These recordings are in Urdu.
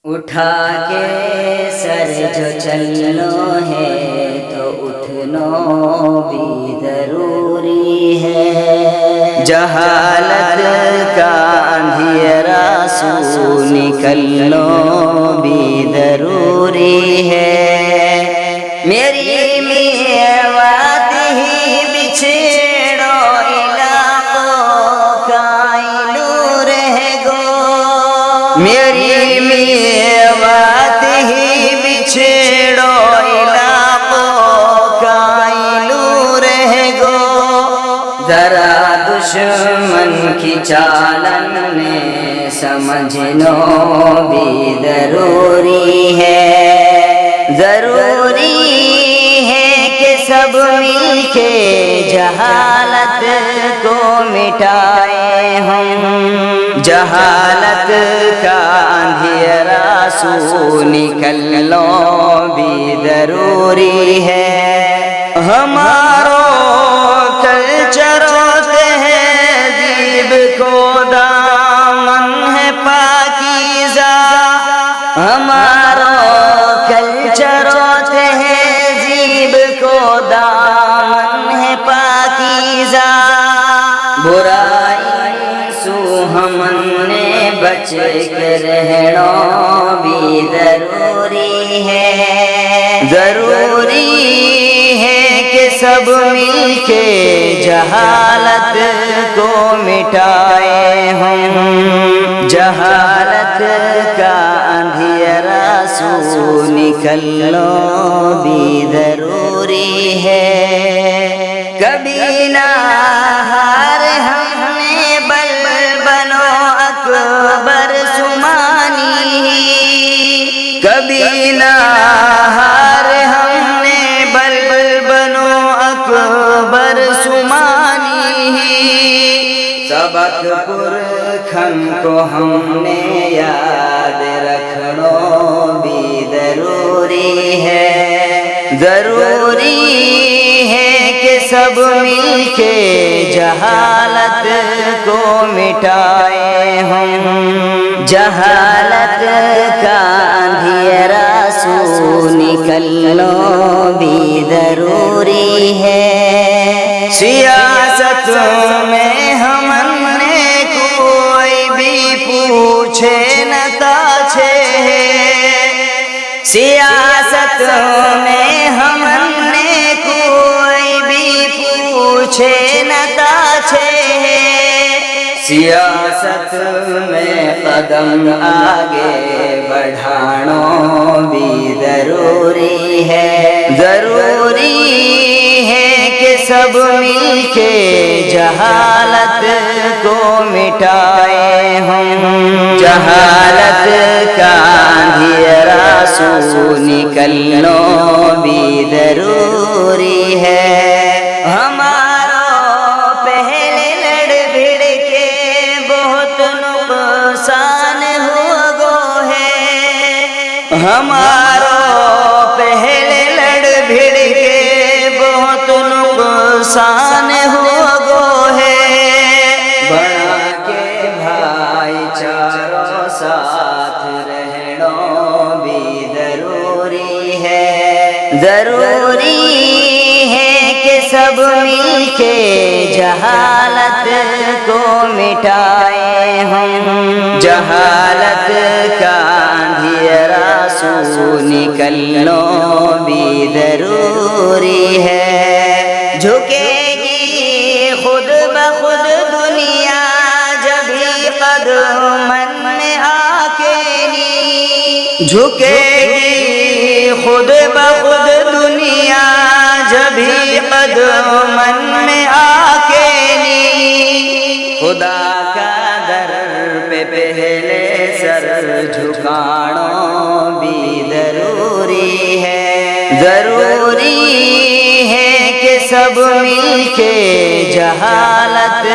اٹھا کے سر جو چلنا ہے تو اٹھنا بھی ضروری ہے، جہالت کا اندھیرا سو نکلنا بھی ضروری ہے، میری میوات ہی بچھڑو علاقوں کا علو رہ گو، میری میوات ہی بچھڑو علاقوں کا علو رہ گو، ذرا دشمن کی چالن میں سمجھنا بھی ضروری ہے، ضروری ہے کہ سب مل کے جہالت کو مٹائے ہم، جہالت کا اندھیرا سو نکلنا بھی ضروری ہے، ہمارا کلچر تہذیب کو دامن ہے پاکیزہ، ہمارا کلچر تہذیب کو دامن ہے پاکیزہ، برائی سو ہم نے بچ کے رہنا بھی ضروری ہے، ضروری ہے کہ سب مل کے جہالت کو مٹائے ہم، جہالت کا اندھیرا سو نکلنا بھی ضروری ہے، کبھی نہ ہار ہم نے بل بنو اکبر سمانی، کبھی نہ ہار ہم نے بل بنو اکبر سمانی، سبق پرکھن کو ہم نے یاد رکھنا بھی ضروری ہے، ضروری ہے کہ سب مل کے جہالت کو مٹائے ہم، جہالت کا اندھیرا سو نکلنا بھی ضروری ہے، سیاست میں ہم نے کوئی بھی پوچھے نہ تاچھے، سیاست میں ہم نے کوئی بھی پوچھے نہ تاچھے، سیاست میں قدم آگے بڑھانا بھی ضروری ہے، ضروری ہے کہ سب مل کے جہالت کو مٹائے ہم، جہالت کا اندھیرا سو نکلنا بھی ضروری ہے، ہمارا پہلے لڑ بھڑ کے بہت نقصان ہوا گو ہے، ہمارا پہلے لڑ بھڑ کے بہت نقصان ہوا گو ہے، بنا کے بھائی چاروں ساتھ رہنا بھی ضروری ہے، ضروری ہے کہ سب مل کے جہالت کو مٹائے ہم، جہالت کا اندھیرا سو نکلنا بھی ضروری ہے، جھکے گی خود بخود دنیا جبھی قدمن میں آ کے نی، جھکے گی خود بخود دنیا جبھی قدمن میں آ کے نی، خدا کا در پہ پہلے سر جھکانا بھی ضروری ہے، ضروری ہے کہ سب مل کے جہالت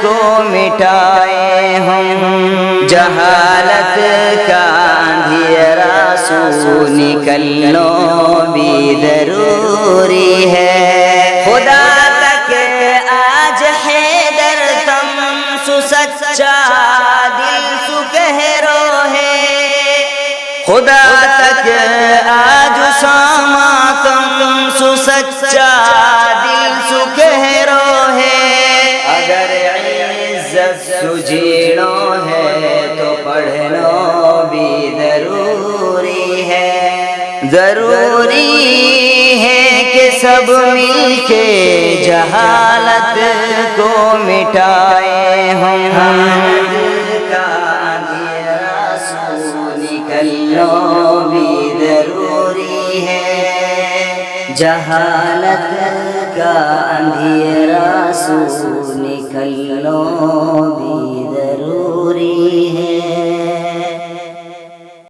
کو مٹائے ہم، جہالت کا اندھیرا سو نکلنا بھی ضروری ہے، خدا تک آج حیدر تم سو سچا دل سو کہہ رو ہے، خدا تک آج ساما کم سو سچا دل سو کہرو ہے اگر عزت سو جیڑو ہے تو پڑھنا بھی ضروری ہے ضروری ہے کہ سب مل کے جہالت کو مٹائے ہم نکلنا بھی ضروری ہے جہالت کا اندھیرا سو نکلنا بھی ضروری ہے